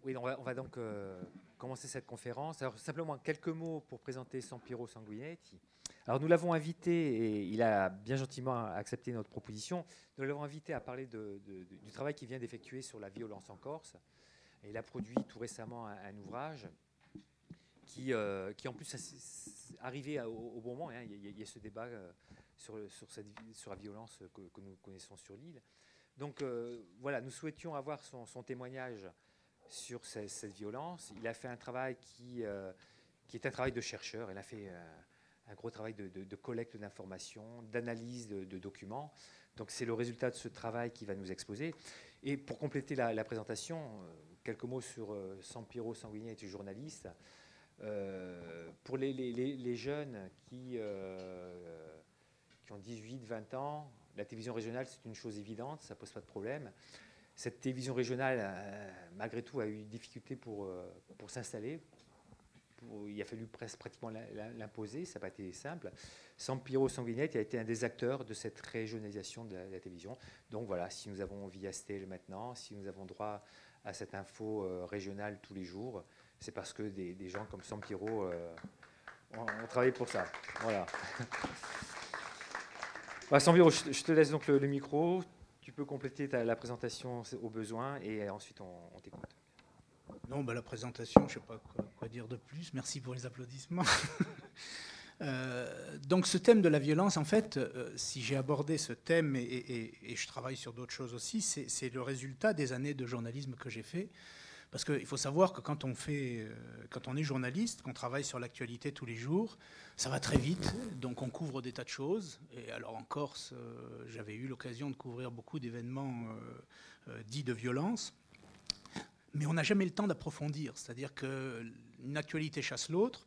Oui, on va donc commencer cette conférence. Alors, simplement quelques mots pour présenter Sampiro Sanguinetti. Alors, nous l'avons invité, et il a bien gentiment accepté notre proposition, nous l'avons invité à parler du travail qu'il vient d'effectuer sur la violence en Corse. Et il a produit tout récemment un ouvrage qui en plus, arrivé au bon moment. Hein, il y a ce débat sur la violence que nous connaissons sur l'île. Donc, voilà, nous souhaitions avoir son témoignage sur cette violence. Il a fait un travail qui est un travail de chercheur. Il a fait un gros travail de collecte d'informations, d'analyse de documents. Donc c'est le résultat de ce travail qui va nous exposer. Et pour compléter la présentation, quelques mots sur Sampiro Sanguinetti, journaliste. Pour les jeunes qui ont 18-20 ans, la télévision régionale, c'est une chose évidente, ça ne pose pas de problème. Cette télévision régionale, malgré tout, a eu une difficulté pour s'installer. Il a fallu pratiquement l'imposer, ça n'a pas été simple. Sampiro Sanguinetti a été un des acteurs de cette régionalisation de la télévision. Donc voilà, si nous avons Viastel maintenant, si nous avons droit à cette info régionale tous les jours, c'est parce que des gens comme Sampiro ont travaillé pour ça. Voilà. Voilà, Sampiro, je te laisse donc le micro. Tu peux compléter la présentation au besoin et ensuite on t'écoute. Non, la présentation, je ne sais pas quoi dire de plus. Merci pour les applaudissements. Donc ce thème de la violence, en fait, si j'ai abordé ce thème et je travaille sur d'autres choses aussi, c'est le résultat des années de journalisme que j'ai fait. Parce qu'il faut savoir que quand on est journaliste, qu'on travaille sur l'actualité tous les jours, ça va très vite, donc on couvre des tas de choses. Et alors en Corse, j'avais eu l'occasion de couvrir beaucoup d'événements dits de violence, mais on n'a jamais le temps d'approfondir. C'est-à-dire qu'une actualité chasse l'autre,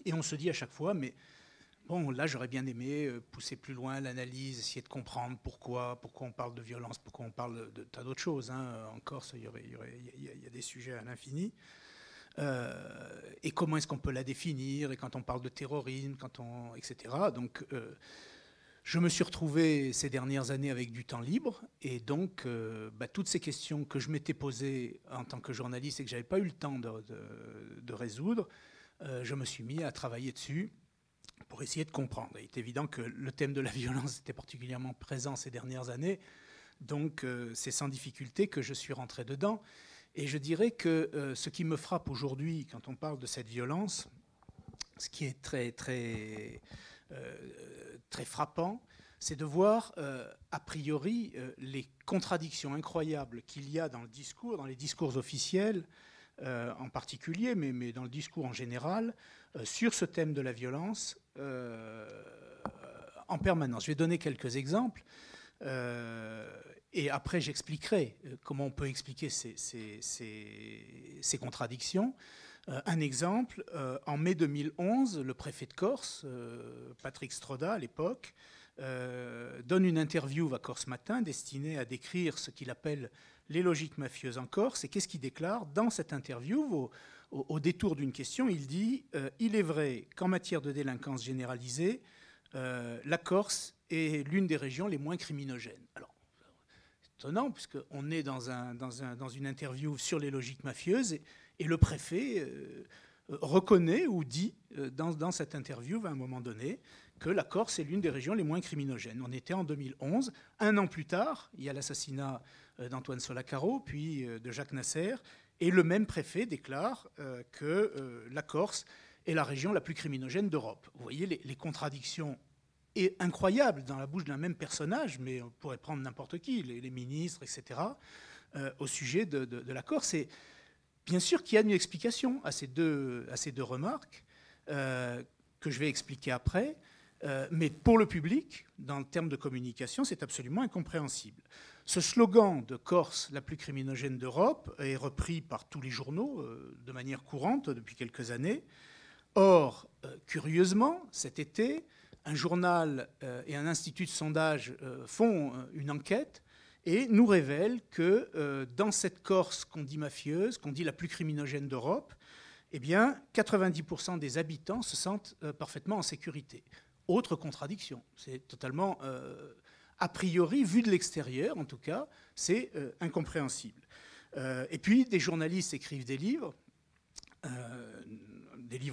et on se dit à chaque fois, mais bon, là j'aurais bien aimé pousser plus loin l'analyse, essayer de comprendre pourquoi on parle de violence, pourquoi on parle de tas d'autres choses. Hein. En Corse, il y a des sujets à l'infini. Et comment est-ce qu'on peut la définir, et quand on parle de terrorisme, etc. Donc je me suis retrouvé ces dernières années avec du temps libre, et donc toutes ces questions que je m'étais posées en tant que journaliste et que je n'avais pas eu le temps de résoudre, je me suis mis à travailler dessus pour essayer de comprendre. Il est évident que le thème de la violence était particulièrement présent ces dernières années, donc c'est sans difficulté que je suis rentré dedans. Et je dirais que ce qui me frappe aujourd'hui, quand on parle de cette violence, ce qui est très, très, très frappant, c'est de voir, a priori, les contradictions incroyables qu'il y a dans les discours officiels, en particulier, mais dans le discours en général, sur ce thème de la violence en permanence. Je vais donner quelques exemples et après j'expliquerai comment on peut expliquer ces contradictions. Un exemple, en mai 2011, le préfet de Corse, Patrick Stroda à l'époque, donne une interview à Corse Matin destinée à décrire ce qu'il appelle les logiques mafieuses en Corse. Et qu'est-ce qu'il déclare dans cette interview? Au détour d'une question, il dit « Il est vrai qu'en matière de délinquance généralisée, la Corse est l'une des régions les moins criminogènes. » Alors, c'est étonnant, puisqu'on est dans une interview sur les logiques mafieuses, et le préfet reconnaît ou dit dans cette interview, à un moment donné, que la Corse est l'une des régions les moins criminogènes. On était en 2011. Un an plus tard, il y a l'assassinat d'Antoine Solacaro, puis de Jacques Nasser, et le même préfet déclare que la Corse est la région la plus criminogène d'Europe. Vous voyez les contradictions incroyables dans la bouche d'un même personnage, mais on pourrait prendre n'importe qui, les ministres, etc., au sujet de la Corse. Et bien sûr qu'il y a une explication à ces deux remarques que je vais expliquer après. Mais pour le public, dans le terme de communication, c'est absolument incompréhensible. Ce slogan de Corse, la plus criminogène d'Europe, est repris par tous les journaux de manière courante depuis quelques années. Or, curieusement, cet été, un journal et un institut de sondage font une enquête et nous révèlent que dans cette Corse qu'on dit mafieuse, qu'on dit la plus criminogène d'Europe, eh bien, 90% des habitants se sentent parfaitement en sécurité. Autre contradiction, c'est totalement, a priori, vu de l'extérieur en tout cas, c'est incompréhensible. Et puis, des journalistes écrivent des livres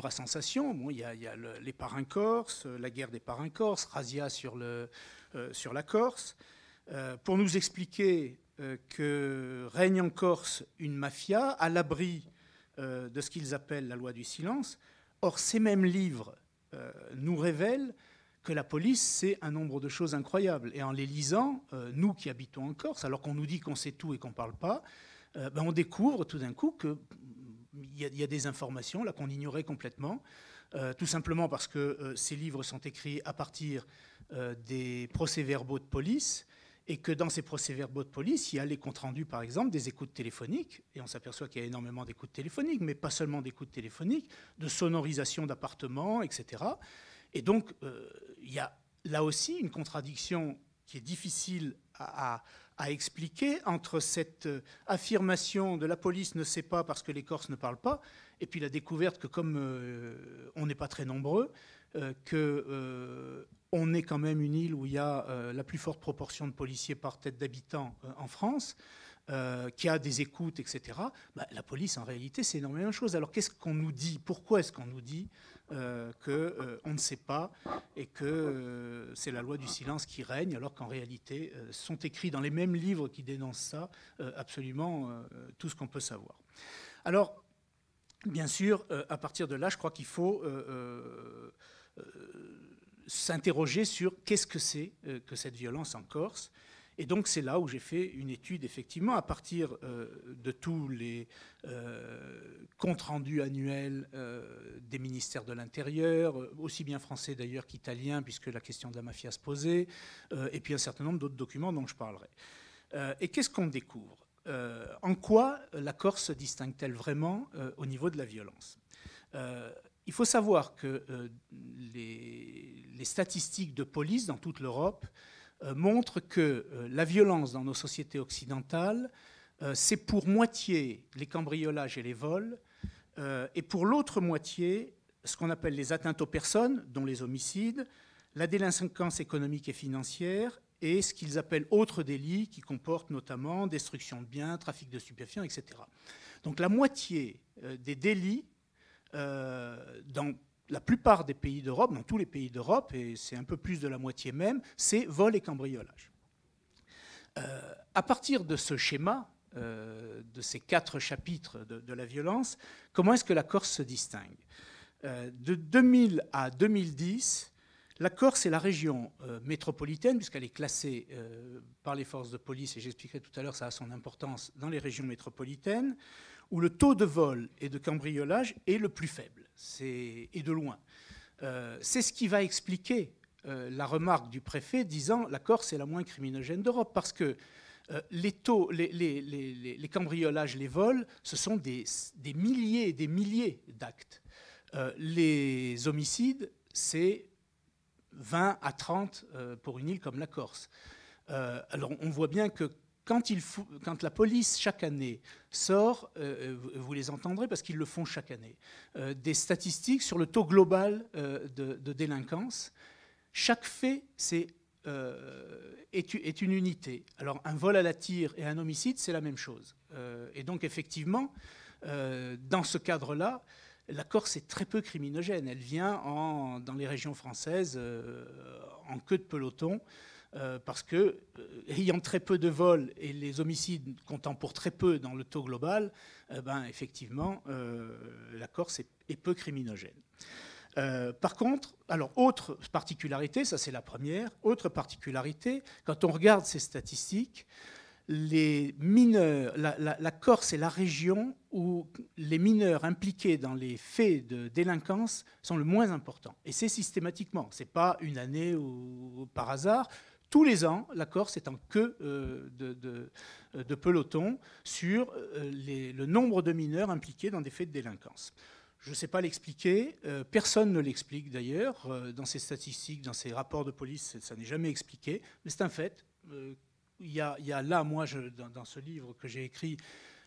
à sensation. Bon, il y a les parrains corses, la guerre des parrains corses, Razzia sur la Corse, pour nous expliquer que règne en Corse une mafia à l'abri de ce qu'ils appellent la loi du silence. Or, ces mêmes livres nous révèlent que la police sait un nombre de choses incroyables. Et en les lisant, nous qui habitons en Corse, alors qu'on nous dit qu'on sait tout et qu'on ne parle pas, on découvre tout d'un coup qu'il y a des informations là qu'on ignorait complètement, tout simplement parce que ces livres sont écrits à partir des procès-verbaux de police, et que dans ces procès-verbaux de police, il y a les comptes rendus, par exemple, des écoutes téléphoniques, et on s'aperçoit qu'il y a énormément d'écoutes téléphoniques, mais pas seulement d'écoutes téléphoniques, de sonorisation d'appartements, etc. Et donc, il y a là aussi une contradiction qui est difficile à expliquer entre cette affirmation de la police ne sait pas parce que les Corses ne parlent pas, et puis la découverte que comme on n'est pas très nombreux, on est quand même une île où il y a la plus forte proportion de policiers par tête d'habitants en France, qui a des écoutes, etc. La police, en réalité, c'est énormément de choses. Alors, qu'est-ce qu'on nous dit? Pourquoi est-ce qu'on nous dit qu'on ne sait pas et que c'est la loi du silence qui règne, alors qu'en réalité, sont écrits dans les mêmes livres qui dénoncent ça, absolument tout ce qu'on peut savoir. Alors, bien sûr, à partir de là, je crois qu'il faut s'interroger sur qu'est-ce que c'est que cette violence en Corse. Et donc c'est là où j'ai fait une étude, effectivement, à partir de tous les comptes rendus annuels des ministères de l'Intérieur, aussi bien français d'ailleurs qu'italiens, puisque la question de la mafia se posait, et puis un certain nombre d'autres documents dont je parlerai. Et qu'est-ce qu'on découvre? En quoi la Corse se distingue-t-elle vraiment au niveau de la violence? Il faut savoir que les statistiques de police dans toute l'Europe montrent que la violence dans nos sociétés occidentales, c'est pour moitié les cambriolages et les vols, et pour l'autre moitié, ce qu'on appelle les atteintes aux personnes, dont les homicides, la délinquance économique et financière, et ce qu'ils appellent autres délits, qui comportent notamment destruction de biens, trafic de stupéfiants, etc. Donc la moitié des délits dans la plupart des pays d'Europe, dans tous les pays d'Europe, et c'est un peu plus de la moitié même, c'est vol et cambriolage. À partir de ce schéma, de ces 4 chapitres de la violence, comment est-ce que la Corse se distingue? De 2000 à 2010, la Corse est la région métropolitaine, puisqu'elle est classée par les forces de police, et j'expliquerai tout à l'heure, ça a son importance dans les régions métropolitaines, où le taux de vol et de cambriolage est le plus faible, et de loin. C'est ce qui va expliquer la remarque du préfet disant « la Corse est la moins criminogène d'Europe », parce que les cambriolages, les vols, ce sont des milliers et des milliers d'actes. Les homicides, c'est 20 à 30 pour une île comme la Corse. Alors on voit bien que quand la police, chaque année, sort, vous les entendrez parce qu'ils le font chaque année, des statistiques sur le taux global de délinquance, chaque fait est une unité. Alors un vol à la tire et un homicide, c'est la même chose. Et donc effectivement, dans ce cadre-là, la Corse est très peu criminogène. Elle vient dans les régions françaises en queue de peloton, parce que, ayant très peu de vols et les homicides comptant pour très peu dans le taux global, effectivement, la Corse est peu criminogène. Par contre, alors, autre particularité, ça c'est la première, autre particularité, quand on regarde ces statistiques, les mineurs, la Corse est la région où les mineurs impliqués dans les faits de délinquance sont le moins importants. Et c'est systématiquement, ce n'est pas une année ou par hasard. Tous les ans, la Corse est en queue de peloton sur le nombre de mineurs impliqués dans des faits de délinquance. Je ne sais pas l'expliquer, personne ne l'explique d'ailleurs, dans ces statistiques, dans ces rapports de police, ça n'est jamais expliqué, mais c'est un fait. Il y a là, moi, dans ce livre que j'ai écrit,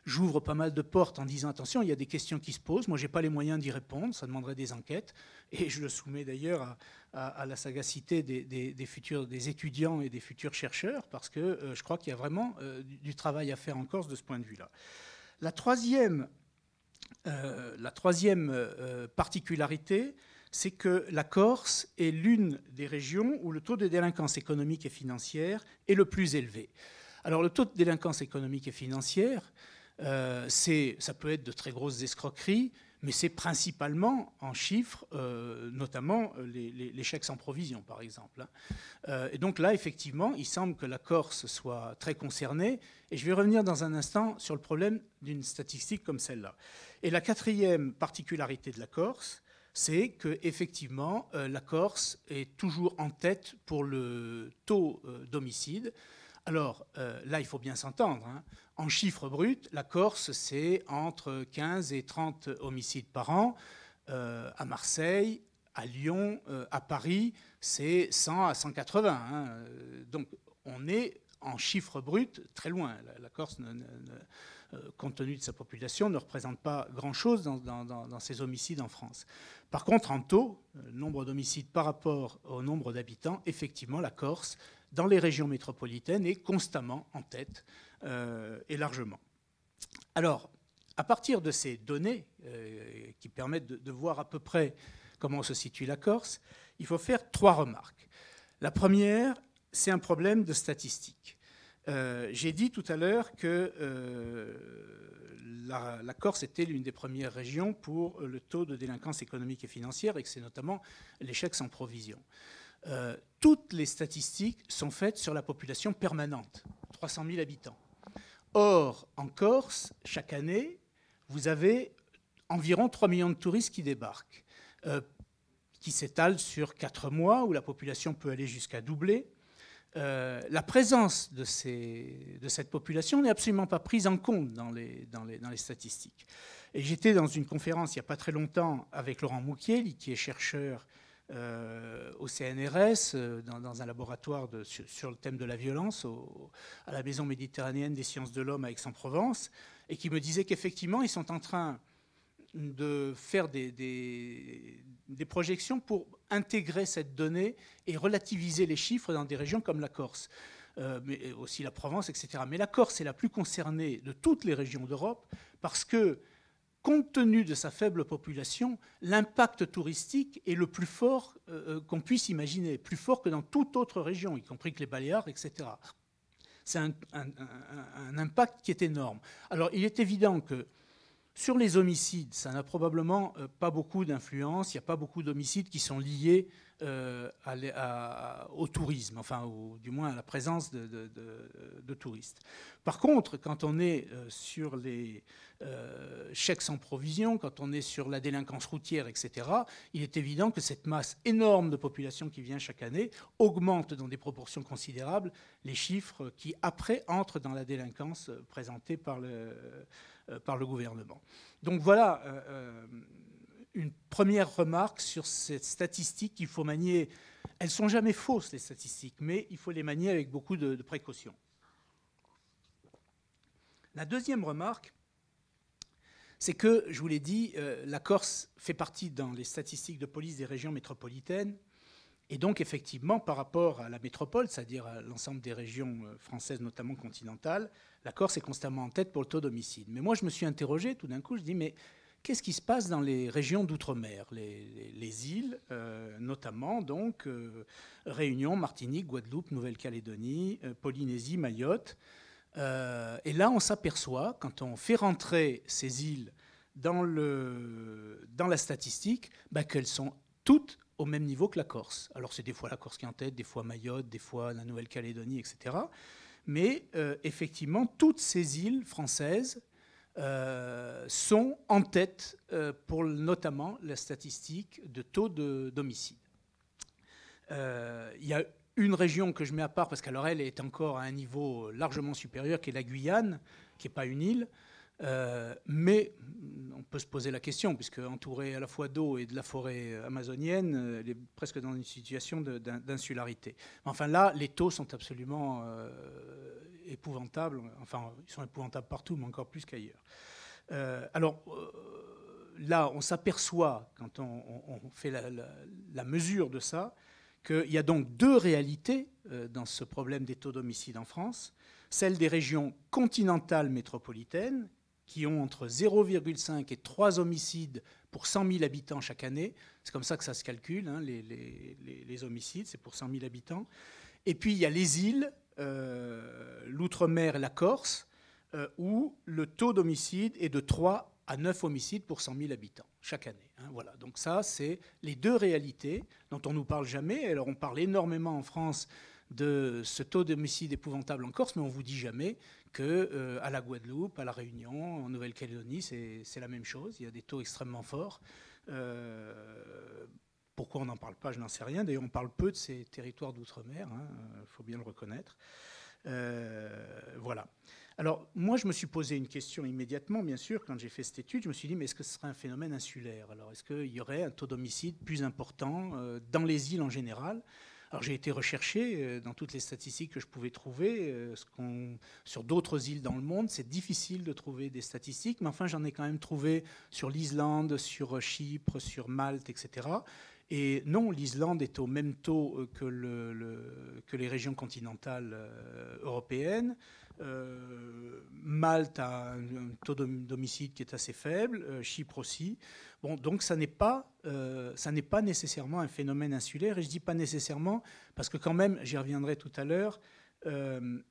j'ouvre pas mal de portes en disant attention, il y a des questions qui se posent, moi je n'ai pas les moyens d'y répondre, ça demanderait des enquêtes, et je le soumets d'ailleurs à la sagacité des étudiants et des futurs chercheurs, parce que je crois qu'il y a vraiment du travail à faire en Corse de ce point de vue-là. La troisième particularité, c'est que la Corse est l'une des régions où le taux de délinquance économique et financière est le plus élevé. Alors le taux de délinquance économique et financière, ça peut être de très grosses escroqueries, mais c'est principalement en chiffres, notamment les chèques sans provision, par exemple. Et donc là, effectivement, il semble que la Corse soit très concernée. Et je vais revenir dans un instant sur le problème d'une statistique comme celle-là. Et la quatrième particularité de la Corse, c'est qu'effectivement, la Corse est toujours en tête pour le taux d'homicide. Alors là, il faut bien s'entendre. Hein. En chiffres bruts, la Corse, c'est entre 15 et 30 homicides par an. À Marseille, à Lyon, à Paris, c'est 100 à 180. Hein. Donc on est en chiffres bruts très loin. La Corse, compte tenu de sa population, ne représente pas grand-chose dans ses homicides en France. Par contre, en taux, nombre d'homicides par rapport au nombre d'habitants, effectivement, la Corse, dans les régions métropolitaines, est constamment en tête, et largement. Alors, à partir de ces données qui permettent de voir à peu près comment se situe la Corse, il faut faire 3 remarques. La première, c'est un problème de statistique. J'ai dit tout à l'heure que la Corse était l'une des premières régions pour le taux de délinquance économique et financière, et que c'est notamment les chèques sans provision. Toutes les statistiques sont faites sur la population permanente, 300 000 habitants. Or, en Corse, chaque année, vous avez environ 3 millions de touristes qui débarquent, qui s'étalent sur 4 mois, où la population peut aller jusqu'à doubler. La présence de cette population n'est absolument pas prise en compte dans les statistiques. Et j'étais dans une conférence il n'y a pas très longtemps avec Laurent Mouquier, qui est chercheur au CNRS, dans un laboratoire sur le thème de la violence à la Maison méditerranéenne des sciences de l'homme à Aix-en-Provence, et qui me disait qu'effectivement, ils sont en train de faire des projections pour intégrer cette donnée et relativiser les chiffres dans des régions comme la Corse, mais aussi la Provence, etc. Mais la Corse est la plus concernée de toutes les régions d'Europe parce que, compte tenu de sa faible population, l'impact touristique est le plus fort qu'on puisse imaginer, plus fort que dans toute autre région, y compris que les Baléares, etc. C'est un impact qui est énorme. Alors, il est évident que sur les homicides, ça n'a probablement pas beaucoup d'influence. Il n'y a pas beaucoup d'homicides qui sont liés au tourisme, enfin, du moins à la présence de touristes. Par contre, quand on est sur les chèques sans provision, quand on est sur la délinquance routière, etc., il est évident que cette masse énorme de population qui vient chaque année augmente dans des proportions considérables les chiffres qui, après, entrent dans la délinquance présentée par le gouvernement. Donc voilà une première remarque sur cette statistique qu'il faut manier. Elles ne sont jamais fausses, les statistiques, mais il faut les manier avec beaucoup de précaution. La deuxième remarque, c'est que, je vous l'ai dit, la Corse fait partie dans les statistiques de police des régions métropolitaines. Et donc, effectivement, par rapport à la métropole, c'est-à-dire à l'ensemble des régions françaises, notamment continentales, la Corse est constamment en tête pour le taux d'homicide. Mais moi, je me suis interrogé, tout d'un coup, je dis, mais qu'est-ce qui se passe dans les régions d'outre-mer, les îles, notamment, donc, Réunion, Martinique, Guadeloupe, Nouvelle-Calédonie, Polynésie, Mayotte. Et là, on s'aperçoit, quand on fait rentrer ces îles dans la statistique, qu'elles sont toutes au même niveau que la Corse. Alors c'est des fois la Corse qui est en tête, des fois Mayotte, des fois la Nouvelle-Calédonie, etc. Mais effectivement, toutes ces îles françaises sont en tête pour notamment la statistique de taux d'homicide. Il y a une région que je mets à part, parce qu'alors elle est encore à un niveau largement supérieur, qui est la Guyane, qui n'est pas une île. Mais on peut se poser la question, puisque entourée à la fois d'eau et de la forêt amazonienne, elle est presque dans une situation d'insularité. Enfin là, les taux sont absolument épouvantables. Enfin, ils sont épouvantables partout, mais encore plus qu'ailleurs. Là, on s'aperçoit, quand on fait la mesure de ça, qu'il y a donc deux réalités dans ce problème des taux d'homicide en France. Celle des régions continentales métropolitaines, qui ont entre 0,5 et 3 homicides pour 100 000 habitants chaque année. C'est comme ça que ça se calcule, hein, les homicides, c'est pour 100 000 habitants. Et puis, il y a les îles, l'outre-mer et la Corse, où le taux d'homicide est de 3 à 9 homicides pour 100 000 habitants chaque année. Hein, voilà. Donc ça, c'est les deux réalités dont on ne nous parle jamais. Alors, on parle énormément en France de ce taux d'homicide épouvantable en Corse, mais on ne vous dit jamais qu'à la Guadeloupe, à la Réunion, en Nouvelle-Calédonie, c'est la même chose. Il y a des taux extrêmement forts. Pourquoi on n'en parle pas, je n'en sais rien. D'ailleurs, on parle peu de ces territoires d'outre-mer, faut bien le reconnaître. Voilà. Alors, moi, je me suis posé une question immédiatement, bien sûr, quand j'ai fait cette étude. Je me suis dit, mais est-ce que ce serait un phénomène insulaire? Alors, est-ce qu'il y aurait un taux d'homicide plus important dans les îles en général? Alors, j'ai été rechercher dans toutes les statistiques que je pouvais trouver. Sur d'autres îles dans le monde, c'est difficile de trouver des statistiques, mais enfin, j'en ai quand même trouvé sur l'Islande, sur Chypre, sur Malte, etc. Et non, l'Islande est au même taux que les régions continentales européennes. Malte a un taux d'homicide qui est assez faible, Chypre aussi. Bon, donc ça n'est pas nécessairement un phénomène insulaire, et je dis pas nécessairement parce que quand même, j'y reviendrai tout à l'heure, il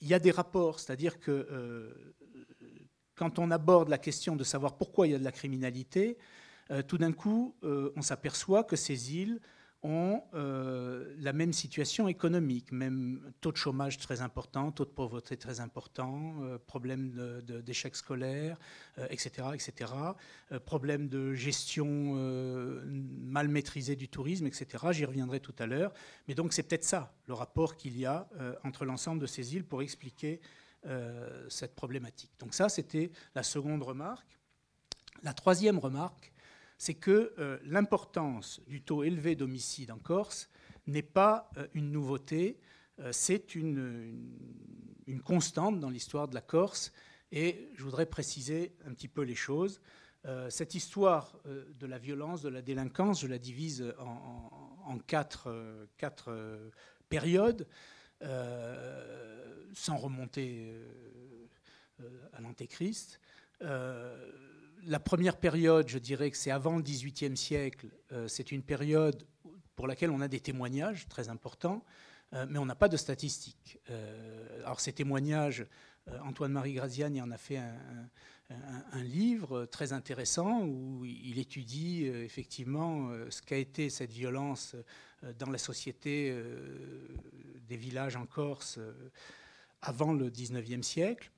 y a des rapports, c'est-à-dire que quand on aborde la question de savoir pourquoi il y a de la criminalité, tout d'un coup, on s'aperçoit que ces îles ont la même situation économique, même taux de chômage très important, taux de pauvreté très important, problème d'échec scolaire, etc., etc., problème de gestion mal maîtrisée du tourisme, etc. J'y reviendrai tout à l'heure. Mais donc c'est peut-être ça, le rapport qu'il y a entre l'ensemble de ces îles pour expliquer cette problématique. Donc ça, c'était la seconde remarque. La troisième remarque, c'est que l'importance du taux élevé d'homicide en Corse n'est pas une nouveauté, c'est une constante dans l'histoire de la Corse. Et je voudrais préciser un petit peu les choses. Cette histoire de la violence, de la délinquance, je la divise en quatre périodes, sans remonter à l'Antéchrist. La première période, je dirais que c'est avant le XVIIIe siècle. C'est une période pour laquelle on a des témoignages très importants, mais on n'a pas de statistiques. Alors ces témoignages, Antoine-Marie Graziani en a fait un livre très intéressant où il étudie effectivement ce qu'a été cette violence dans la société des villages en Corse avant le XIXe siècle.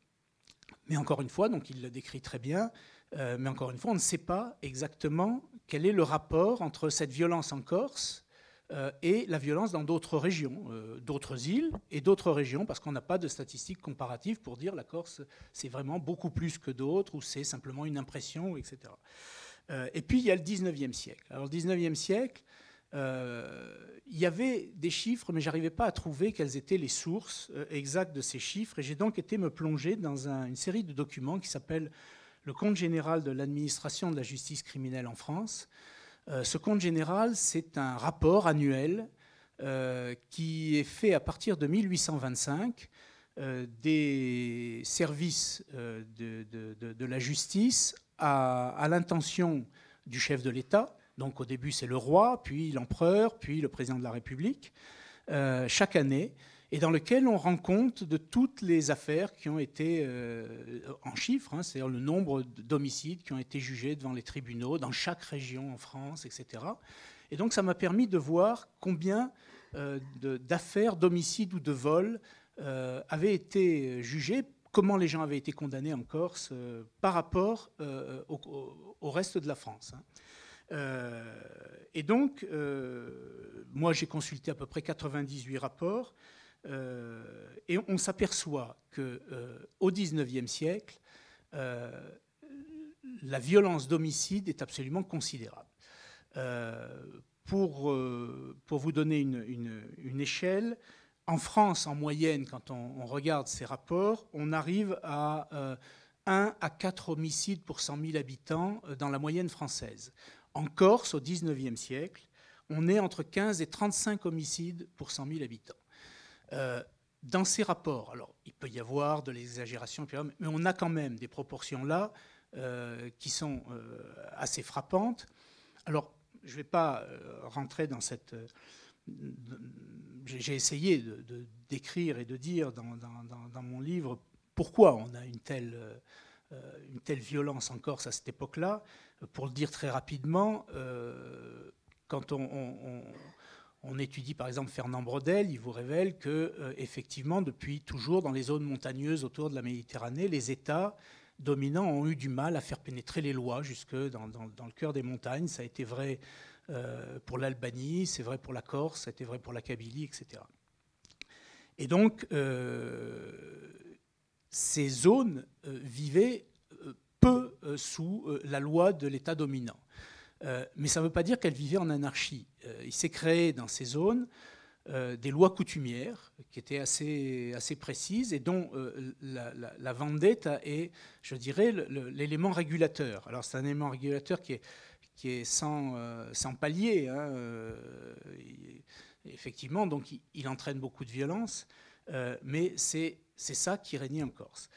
Mais encore une fois, donc il le décrit très bien, mais encore une fois, on ne sait pas exactement quel est le rapport entre cette violence en Corse et la violence dans d'autres régions, d'autres îles et d'autres régions, parce qu'on n'a pas de statistiques comparatives pour dire la Corse, c'est vraiment beaucoup plus que d'autres, ou c'est simplement une impression, etc. Et puis, il y a le XIXe siècle. Alors, le XIXe siècle, il y avait des chiffres, mais je n'arrivais pas à trouver quelles étaient les sources exactes de ces chiffres, et j'ai donc été me plonger dans une série de documents qui s'appelle le Compte général de l'administration de la justice criminelle en France. Ce compte général, c'est un rapport annuel qui est fait à partir de 1825 des services de la justice à l'intention du chef de l'État. Donc au début, c'est le roi, puis l'empereur, puis le président de la République, chaque année, et dans lequel on rend compte de toutes les affaires qui ont été en chiffres, hein, c'est-à-dire le nombre d'homicides qui ont été jugés devant les tribunaux dans chaque région en France, etc. Et donc ça m'a permis de voir combien d'affaires d'homicides ou de vols avaient été jugées, comment les gens avaient été condamnés en Corse par rapport au reste de la France. Hein. Et donc, moi j'ai consulté à peu près 98 rapports, et on s'aperçoit qu'au XIXe siècle, la violence d'homicide est absolument considérable. Pour vous donner une échelle, En France, en moyenne, quand on regarde ces rapports, on arrive à 1 à 4 homicides pour 100 000 habitants dans la moyenne française. En Corse, au XIXe siècle, on est entre 15 et 35 homicides pour 100 000 habitants. Dans ces rapports, alors il peut y avoir de l'exagération, mais on a quand même des proportions là qui sont assez frappantes. Alors, je ne vais pas rentrer dans cette... J'ai essayé de décrire et de dire dans mon livre pourquoi on a une telle violence en Corse à cette époque-là. Pour le dire très rapidement, quand on étudie par exemple Fernand Braudel, il vous révèle que effectivement, depuis toujours, dans les zones montagneuses autour de la Méditerranée, les États dominants ont eu du mal à faire pénétrer les lois jusque dans le cœur des montagnes. Ça a été vrai pour l'Albanie, c'est vrai pour la Corse, ça a été vrai pour la Kabylie, etc. Et donc, ces zones vivaient peu sous la loi de l'État dominant. Mais ça ne veut pas dire qu'elles vivaient en anarchie. Il s'est créé dans ces zones des lois coutumières qui étaient assez précises et dont la vendetta est, je dirais, l'élément régulateur. Alors c'est un élément régulateur qui est sans palier. Effectivement, donc il entraîne beaucoup de violence, mais c'est ça qui régnait en Corse.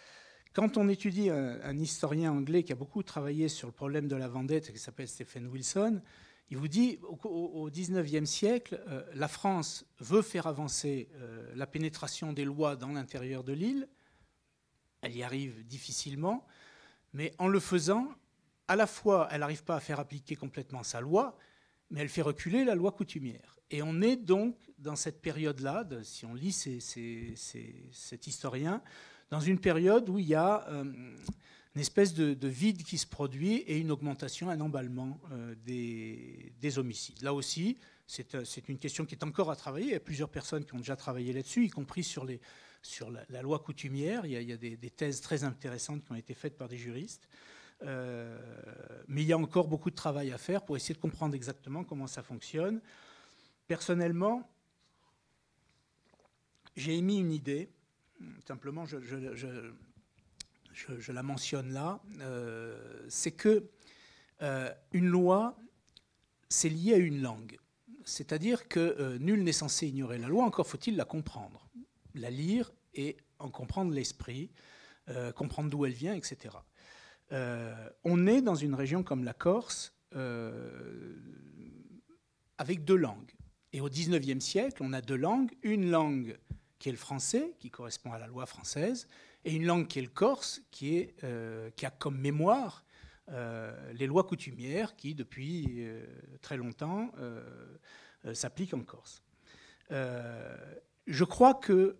Quand on étudie un historien anglais qui a beaucoup travaillé sur le problème de la vendetta, qui s'appelle Stephen Wilson, il vous dit au XIXe siècle, la France veut faire avancer la pénétration des lois dans l'intérieur de l'île. Elle y arrive difficilement, mais en le faisant, à la fois, elle n'arrive pas à faire appliquer complètement sa loi, mais elle fait reculer la loi coutumière. Et on est donc dans cette période-là, si on lit cet historien, dans une période où il y a une espèce de vide qui se produit et une augmentation, un emballement des homicides. Là aussi, c'est une question qui est encore à travailler. Il y a plusieurs personnes qui ont déjà travaillé là-dessus, y compris sur la loi coutumière. Il y a des thèses très intéressantes qui ont été faites par des juristes. Mais il y a encore beaucoup de travail à faire pour essayer de comprendre exactement comment ça fonctionne. Personnellement, j'ai émis une idée. Simplement, je la mentionne là, c'est que une loi, c'est lié à une langue. C'est-à-dire que nul n'est censé ignorer la loi, encore faut-il la comprendre, la lire et en comprendre l'esprit, comprendre d'où elle vient, etc. On est dans une région comme la Corse avec deux langues. Et au XIXe siècle, on a deux langues, une langue qui est le français, qui correspond à la loi française, et une langue qui est le corse, qui a comme mémoire les lois coutumières qui, depuis très longtemps, s'appliquent en Corse. Je crois que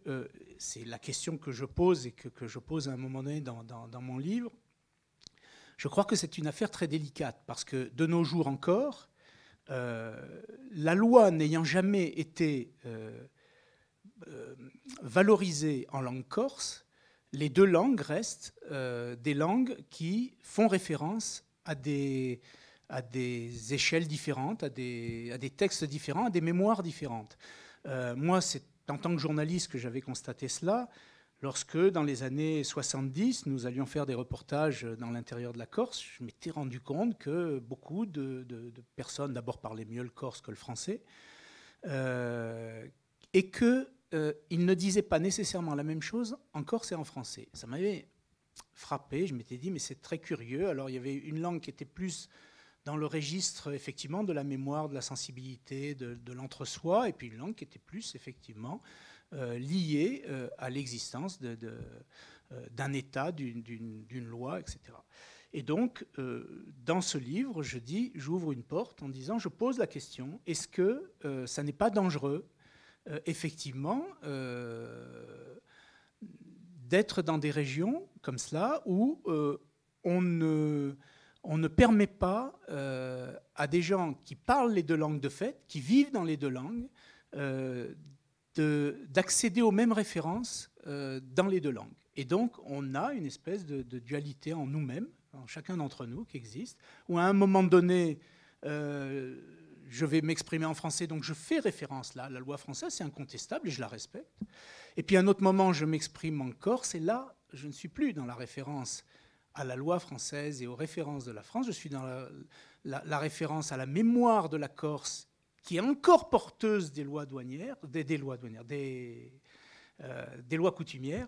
c'est la question que je pose et que je pose à un moment donné dans mon livre. Je crois que c'est une affaire très délicate parce que de nos jours encore, la loi n'ayant jamais été valorisée en langue corse, les deux langues restent des langues qui font référence à des échelles différentes, à des textes différents, à des mémoires différentes. Moi, c'est en tant que journaliste que j'avais constaté cela, lorsque, dans les années 70, nous allions faire des reportages dans l'intérieur de la Corse. Je m'étais rendu compte que beaucoup de personnes, d'abord, parlaient mieux le corse que le français, et qu'ils ne disaient pas nécessairement la même chose en corse et en français. Ça m'avait frappé, je m'étais dit, mais c'est très curieux. Alors, il y avait une langue qui était plus dans le registre, effectivement, de la mémoire, de la sensibilité, de l'entre-soi, et puis une langue qui était plus, effectivement, liée à l'existence d'un État, d'une loi, etc. Et donc, dans ce livre, j'ouvre une porte en disant, je pose la question, est-ce que ça n'est pas dangereux, effectivement, d'être dans des régions comme cela où on ne permet pas à des gens qui parlent les deux langues de fait, qui vivent dans les deux langues, d'accéder aux mêmes références dans les deux langues. Et donc, on a une espèce de dualité en nous-mêmes, en chacun d'entre nous, qui existe, où à un moment donné, je vais m'exprimer en français, donc je fais référence là à la loi française, c'est incontestable et je la respecte. Et puis à un autre moment, je m'exprime en corse, et là, je ne suis plus dans la référence à la loi française et aux références de la France, je suis dans la référence à la mémoire de la Corse, qui est encore porteuse des lois douanières, des lois coutumières.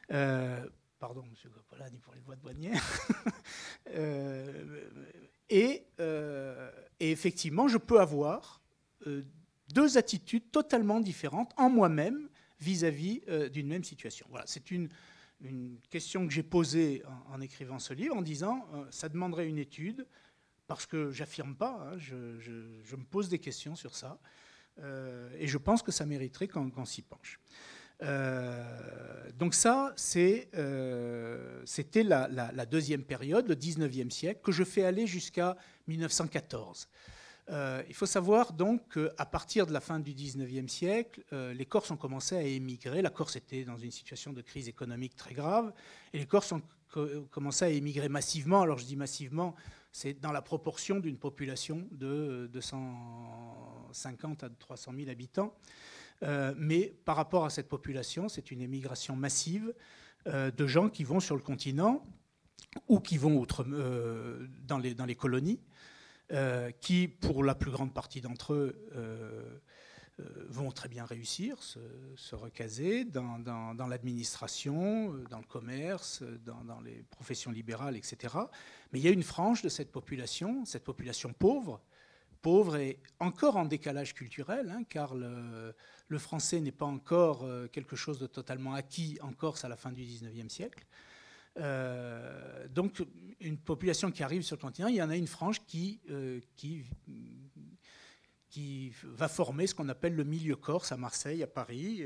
Pardon, M. Coppola dit pour les lois douanières. Et effectivement, je peux avoir deux attitudes totalement différentes en moi-même vis-à-vis d'une même situation. Voilà, c'est une question que j'ai posée en écrivant ce livre, en disant ça demanderait une étude, parce que j'affirme pas, hein, je me pose des questions sur ça, et je pense que ça mériterait qu'on s'y penche. Donc ça, c'était la deuxième période, le 19e siècle, que je fais aller jusqu'à 1914. Il faut savoir donc qu'à partir de la fin du 19e siècle, les Corses ont commencé à émigrer. La Corse était dans une situation de crise économique très grave, et les Corses ont commencé à émigrer massivement. Alors je dis massivement, c'est dans la proportion d'une population de 250 à 300 000 habitants. Mais par rapport à cette population, c'est une émigration massive de gens qui vont sur le continent ou qui vont dans les colonies, qui, pour la plus grande partie d'entre eux, vont très bien réussir, se recaser dans l'administration, dans le commerce, dans les professions libérales, etc. Mais il y a une frange de cette population pauvre et encore en décalage culturel, hein, car le français n'est pas encore quelque chose de totalement acquis en Corse à la fin du 19e siècle. Donc une population qui arrive sur le continent, il y en a une frange qui va former ce qu'on appelle le milieu corse à Marseille, à Paris,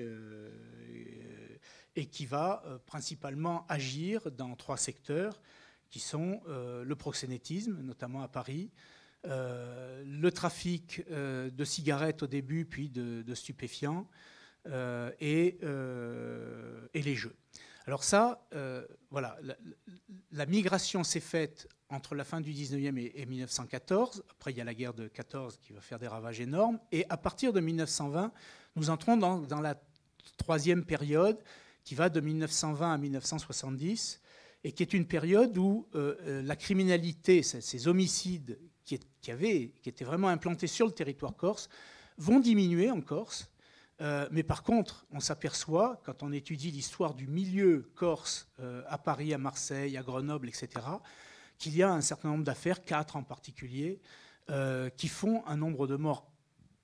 et qui va principalement agir dans trois secteurs qui sont le proxénétisme, notamment à Paris, le trafic de cigarettes au début, puis de stupéfiants, et les jeux. Alors ça, voilà, la migration s'est faite entre la fin du 19e et 1914. Après, il y a la guerre de 14 qui va faire des ravages énormes. Et à partir de 1920, nous entrons dans la troisième période qui va de 1920 à 1970 et qui est une période où la criminalité, ces homicides qui étaient vraiment implantés sur le territoire corse, vont diminuer en Corse. Mais par contre, on s'aperçoit, quand on étudie l'histoire du milieu corse à Paris, à Marseille, à Grenoble, etc., qu'il y a un certain nombre d'affaires, 4 en particulier, qui font un nombre de morts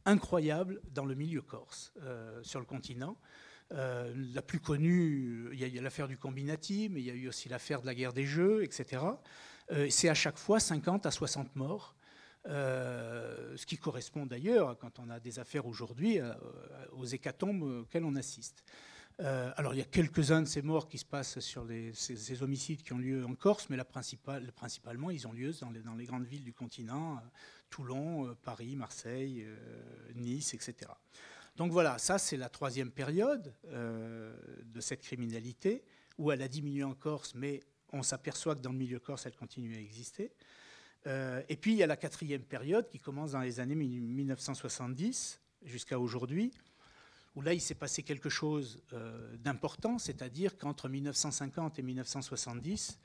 incroyable dans le milieu corse, sur le continent. La plus connue, il y a l'affaire du Combinati, mais il y a eu aussi l'affaire de la guerre des Jeux, etc. C'est à chaque fois 50 à 60 morts. Ce qui correspond d'ailleurs, quand on a des affaires aujourd'hui, aux hécatombes auxquelles on assiste. Alors il y a quelques-uns de ces morts qui se passent sur ces homicides qui ont lieu en Corse, mais principalement ils ont lieu dans les grandes villes du continent, Toulon, Paris, Marseille, Nice, etc. Donc voilà, ça c'est la troisième période de cette criminalité, où elle a diminué en Corse, mais on s'aperçoit que dans le milieu corse, elle continue à exister. Et puis il y a la quatrième période qui commence dans les années 1970 jusqu'à aujourd'hui, où là il s'est passé quelque chose d'important, c'est-à-dire qu'entre 1950 et 1970,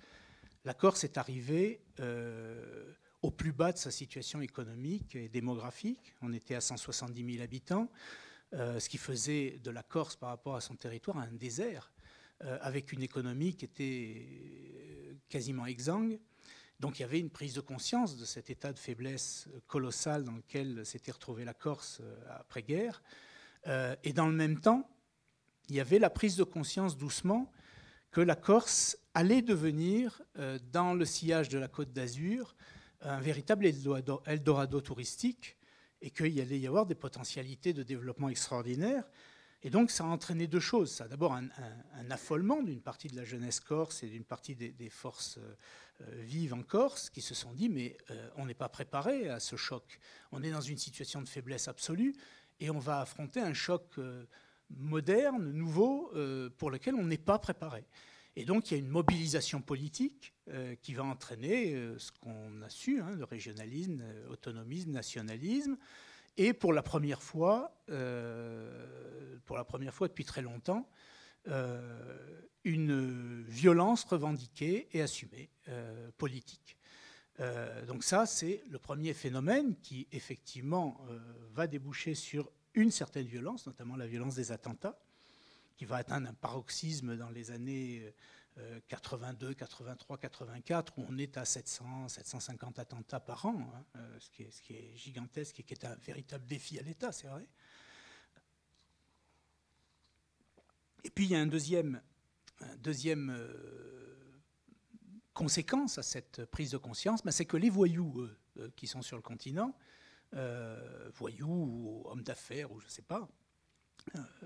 la Corse est arrivée au plus bas de sa situation économique et démographique. On était à 170 000 habitants, ce qui faisait de la Corse par rapport à son territoire un désert, avec une économie qui était quasiment exsangue. Donc il y avait une prise de conscience de cet état de faiblesse colossal dans lequel s'était retrouvée la Corse après-guerre. Et dans le même temps, il y avait la prise de conscience doucement que la Corse allait devenir, dans le sillage de la Côte d'Azur, un véritable Eldorado touristique, et qu'il allait y avoir des potentialités de développement extraordinaires. Et donc ça a entraîné deux choses. Ça a d'abord un affolement d'une partie de la jeunesse corse et d'une partie des forces vives en Corse qui se sont dit mais on n'est pas préparé à ce choc. On est dans une situation de faiblesse absolue et on va affronter un choc moderne, nouveau, pour lequel on n'est pas préparé. Et donc, il y a une mobilisation politique qui va entraîner ce qu'on a su, le régionalisme, autonomisme, nationalisme. Et pour la première fois depuis très longtemps, une violence revendiquée et assumée politique. Donc ça, c'est le premier phénomène qui, effectivement, va déboucher sur une certaine violence, notamment la violence des attentats, qui va atteindre un paroxysme dans les années 82, 83, 84, où on est à 700, 750 attentats par an, ce qui est gigantesque et qui est un véritable défi à l'État, c'est vrai. Et puis, il y a une deuxième conséquence à cette prise de conscience, c'est que les voyous qui sont sur le continent, voyous ou hommes d'affaires, ou je ne sais pas,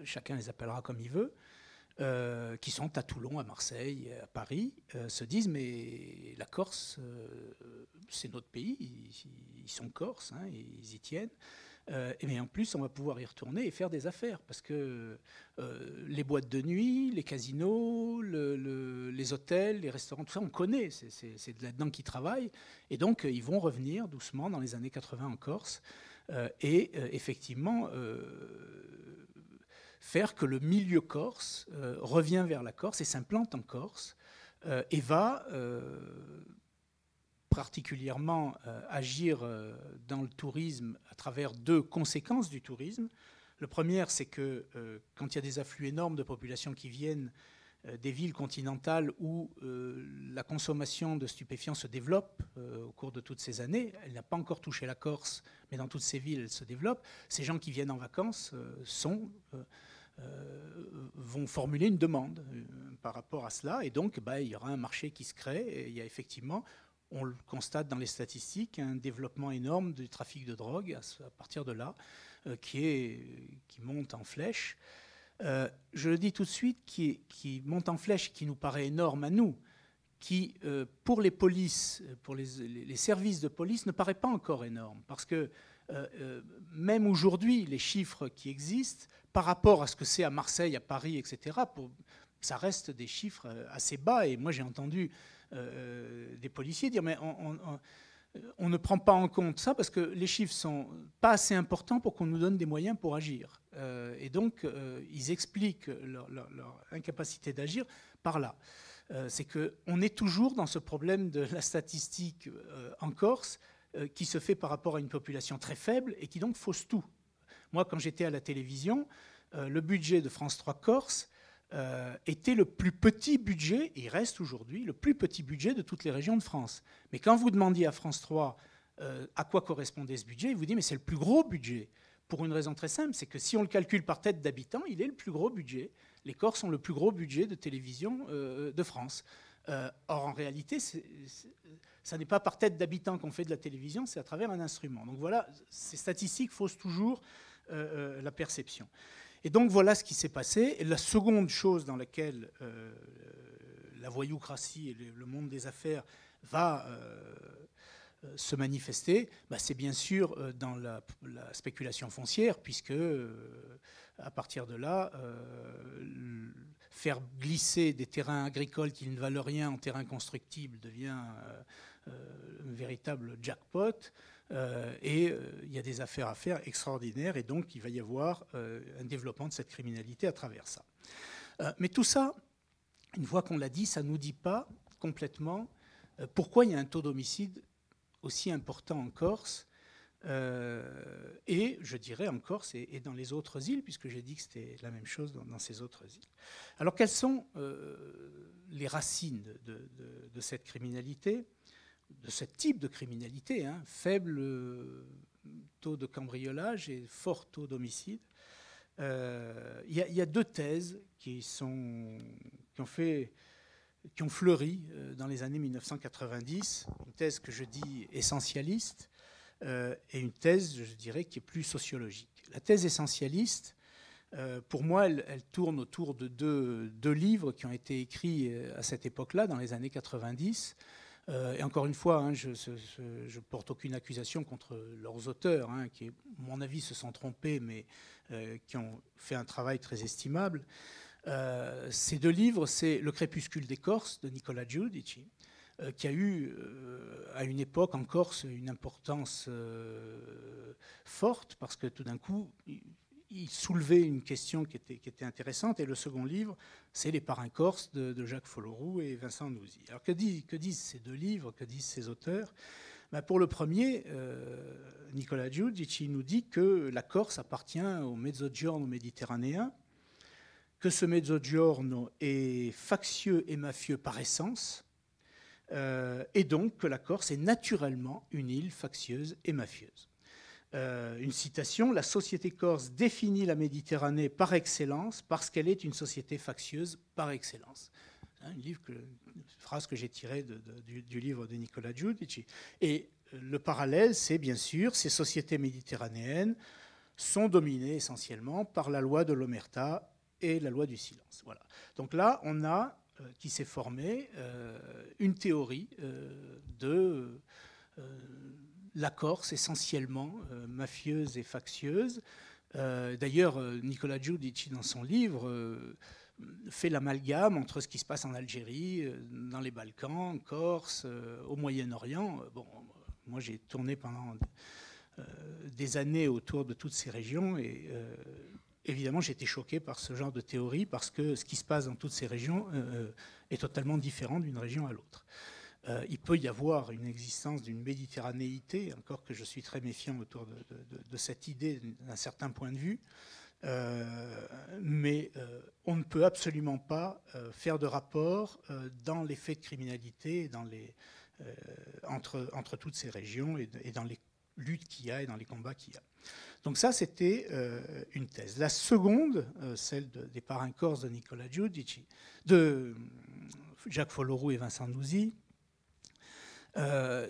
chacun les appellera comme il veut, qui sont à Toulon, à Marseille, à Paris, se disent mais la Corse, c'est notre pays, ils sont corses, ils y tiennent. Et en plus, on va pouvoir y retourner et faire des affaires, parce que les boîtes de nuit, les casinos, les hôtels, les restaurants, tout ça, on connaît, c'est là-dedans qu'ils travaillent. Et donc, ils vont revenir doucement dans les années 80 en Corse, et effectivement faire que le milieu corse revient vers la Corse et s'implante en Corse, et va particulièrement agir dans le tourisme à travers deux conséquences du tourisme. Le premier, c'est que quand il y a des afflux énormes de populations qui viennent des villes continentales où la consommation de stupéfiants se développe au cours de toutes ces années, elle n'a pas encore touché la Corse, mais dans toutes ces villes, elle se développe. Ces gens qui viennent en vacances vont formuler une demande par rapport à cela, et donc il y aura un marché qui se crée, et il y a effectivement, on le constate dans les statistiques, un développement énorme du trafic de drogue à partir de là, qui monte en flèche. Je le dis tout de suite, qui monte en flèche, qui nous paraît énorme à nous, qui, pour les polices, pour les services de police, ne paraît pas encore énorme, parce que même aujourd'hui, les chiffres qui existent, par rapport à ce que c'est à Marseille, à Paris, etc., ça reste des chiffres assez bas. Et moi, j'ai entendu des policiers dire, mais on ne prend pas en compte ça parce que les chiffres sont pas assez importants pour qu'on nous donne des moyens pour agir. Et donc, ils expliquent leur incapacité d'agir par là. C'est qu'on est toujours dans ce problème de la statistique en Corse, qui se fait par rapport à une population très faible et qui donc fausse tout. Moi, quand j'étais à la télévision, le budget de France 3 Corse était le plus petit budget, et il reste aujourd'hui le plus petit budget de toutes les régions de France. Mais quand vous demandiez à France 3 à quoi correspondait ce budget, il vous dit mais c'est le plus gros budget. Pour une raison très simple, c'est que si on le calcule par tête d'habitant, il est le plus gros budget. Les Corses ont le plus gros budget de télévision de France. Or, en réalité, ça n'est pas par tête d'habitant qu'on fait de la télévision, c'est à travers un instrument. Donc voilà, ces statistiques faussent toujours la perception. Et donc voilà ce qui s'est passé. Et la seconde chose dans laquelle la voyoucratie et le monde des affaires va se manifester, c'est bien sûr dans la spéculation foncière, puisque à partir de là, faire glisser des terrains agricoles qui ne valent rien en terrains constructibles devient un véritable jackpot. Et il y a des affaires à faire extraordinaires, et donc il va y avoir un développement de cette criminalité à travers ça. Mais tout ça, une fois qu'on l'a dit, ça ne nous dit pas complètement pourquoi il y a un taux d'homicide aussi important en Corse, et je dirais en Corse et dans les autres îles, puisque j'ai dit que c'était la même chose dans ces autres îles. Alors quelles sont les racines de cette criminalité, de ce type de criminalité, faible taux de cambriolage et fort taux d'homicide? Il y a deux thèses qui ont fleuri dans les années 1990, une thèse que je dis essentialiste, et une thèse, je dirais, qui est plus sociologique. La thèse essentialiste, pour moi, elle tourne autour de deux livres qui ont été écrits à cette époque-là, dans les années 90. Et encore une fois, je ne porte aucune accusation contre leurs auteurs, qui, à mon avis, se sont trompés, mais qui ont fait un travail très estimable. Ces deux livres, c'est Le crépuscule des Corses de Nicola Giudici, qui a eu à une époque en Corse une importance forte, parce que tout d'un coup, il soulevait une question qui était intéressante. Et le second livre, c'est Les Parrains corses de Jacques Folloroux et Vincent Nouzy. Alors que disent ces deux livres, que disent ces auteurs? Ben, pour le premier, Nicola Giudici nous dit que la Corse appartient au mezzogiorno méditerranéen, que ce mezzogiorno est factieux et mafieux par essence, et donc que la Corse est naturellement une île factieuse et mafieuse. Une citation, la société corse définit la Méditerranée par excellence parce qu'elle est une société factieuse par excellence. Une phrase que j'ai tirée du livre de Nicola Giudici. Et le parallèle, c'est bien sûr, ces sociétés méditerranéennes sont dominées essentiellement par la loi de l'omerta et la loi du silence. Voilà. Donc là, on a qui s'est formée une théorie de la Corse essentiellement mafieuse et factieuse. D'ailleurs, Nicola Giudici, dans son livre, fait l'amalgame entre ce qui se passe en Algérie, dans les Balkans, en Corse, au Moyen-Orient. Bon, moi, j'ai tourné pendant des années autour de toutes ces régions et évidemment, j'ai été choqué par ce genre de théorie parce que ce qui se passe dans toutes ces régions est totalement différent d'une région à l'autre. Il peut y avoir une existence d'une méditerranéité, encore que je suis très méfiant autour de cette idée d'un certain point de vue, mais on ne peut absolument pas faire de rapport dans les faits de criminalité entre toutes ces régions et dans les luttes qu'il y a et dans les combats qu'il y a. Donc ça, c'était une thèse. La seconde, celle des Parrains corses de Nicola Giudici, de Jacques Folloroux et Vincent Nouzy,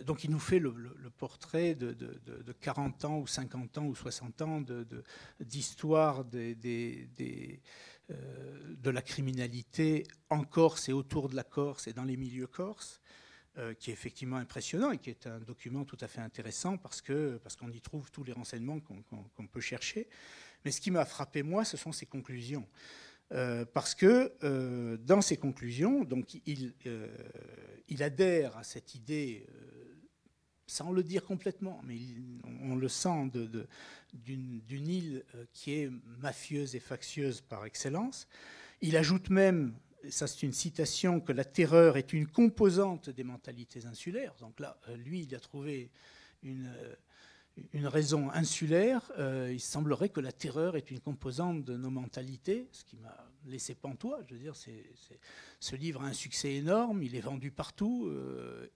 donc il nous fait le portrait de 40 ans ou 50 ans ou 60 ans d'histoire de la criminalité en Corse et autour de la Corse et dans les milieux corses, qui est effectivement impressionnant et qui est un document tout à fait intéressant parce qu'on y trouve tous les renseignements qu'on peut chercher. Mais ce qui m'a frappé, moi, ce sont ses conclusions. Parce que dans ses conclusions, donc, il adhère à cette idée, sans le dire complètement, mais on le sent, d'une île qui est mafieuse et factieuse par excellence. Il ajoute même, ça c'est une citation, que la terreur est une composante des mentalités insulaires. Donc là, lui, il a trouvé une raison insulaire. Il semblerait que la terreur est une composante de nos mentalités, ce qui m'a laissé pantois. Je veux dire, ce livre a un succès énorme, il est vendu partout,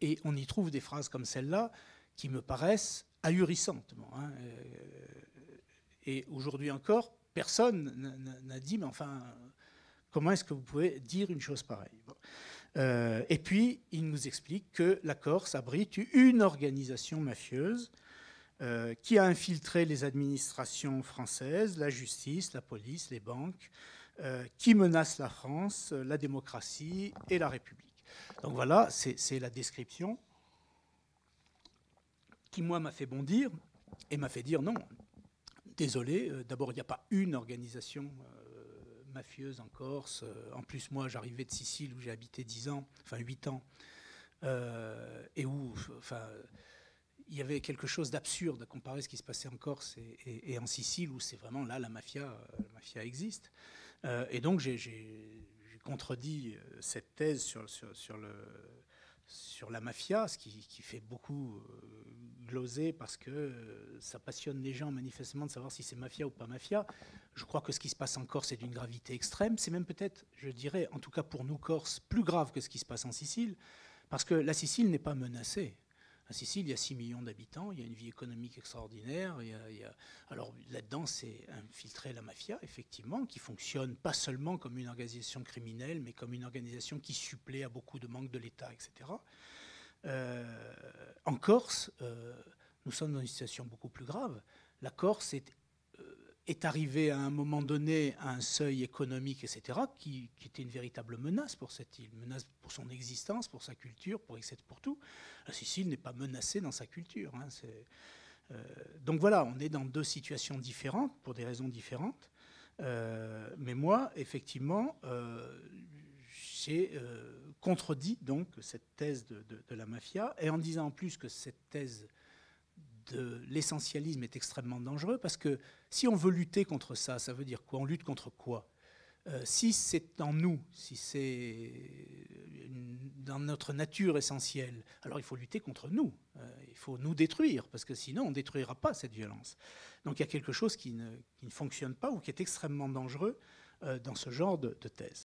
et on y trouve des phrases comme celle-là qui me paraissent ahurissantes. Hein. Et aujourd'hui encore, personne n'a dit, mais enfin, comment est-ce que vous pouvez dire une chose pareille? Bon. Et puis, il nous explique que la Corse abrite une organisation mafieuse qui a infiltré les administrations françaises, la justice, la police, les banques, qui menace la France, la démocratie et la République. Donc voilà, c'est la description qui, moi, m'a fait bondir et m'a fait dire non, désolé, d'abord, il n'y a pas une organisation mafieuse en Corse. En plus, moi, j'arrivais de Sicile où j'ai habité 10 ans, enfin 8 ans, et où... Enfin, il y avait quelque chose d'absurde à comparer ce qui se passait en Corse et en Sicile, où c'est vraiment là, la mafia existe. Et donc, j'ai contredit cette thèse sur la mafia, ce qui fait beaucoup gloser, parce que ça passionne les gens manifestement de savoir si c'est mafia ou pas mafia. Je crois que ce qui se passe en Corse est d'une gravité extrême. C'est même peut-être, je dirais, en tout cas pour nous Corses, plus grave que ce qui se passe en Sicile, parce que la Sicile n'est pas menacée. En Sicile, il y a 6 millions d'habitants, il y a une vie économique extraordinaire. Alors là-dedans, c'est infiltrer la mafia, effectivement, qui fonctionne pas seulement comme une organisation criminelle, mais comme une organisation qui supplée à beaucoup de manque de l'État, etc. En Corse, nous sommes dans une situation beaucoup plus grave. La Corse est arrivée à un moment donné à un seuil économique, etc., qui était une véritable menace pour cette île, menace pour son existence, pour sa culture, pour tout. La Sicile n'est pas menacée dans sa culture. Donc voilà, on est dans deux situations différentes, pour des raisons différentes. Mais moi, effectivement, j'ai contredit donc cette thèse de la mafia, et en disant en plus que cette thèse de l'essentialisme est extrêmement dangereux, parce que si on veut lutter contre ça, ça veut dire quoi? On lutte contre quoi? Si c'est en nous, si c'est dans notre nature essentielle, alors il faut lutter contre nous. Il faut nous détruire, parce que sinon on ne détruira pas cette violence. Donc il y a quelque chose qui ne fonctionne pas ou qui est extrêmement dangereux dans ce genre de thèse.